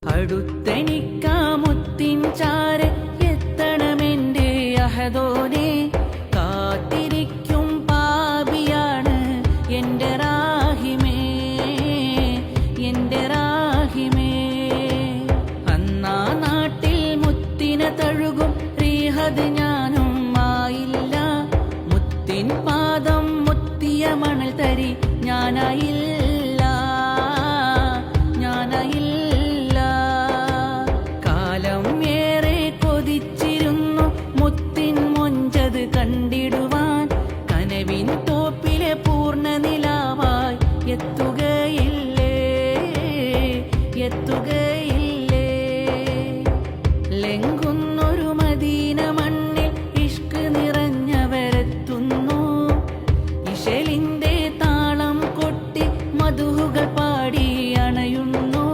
അടുത്തെനിക്കാമുത്തിൻ ചാരെ എത്തണമെന്റെ അഹദോനെ, കാത്തിരിക്കും പാപിയാണ് എന്റെ റാഹിമേ, എന്റെ റാഹിമേ. അന്നാ നാട്ടിൽ മുത്തിനെ തഴുകും റീഹത് ഞാനും ആയില്ല, മുത്തിൻ പാദം മുത്തിയ മണൽ തരി ഞാനായില്ല, ഞാനായില്ല. കണ്ടിടുവാൻ കനവിൻ തോപ്പിലെ പൂർണ്ണ നിലാവായി എത്തുകയില്ലേ, എത്തുകയില്ലേ. ലംഘുന്നൊരു മദീന മണ്ണിൽ ഇഷ്ക് നിറഞ്ഞവരെത്തുന്നു, ഇശലിന്റെ താളം കൊട്ടി മധുഹുകൾ പാടി അണയുന്നു,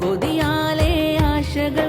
കൊതിയാലെ ആശകൾ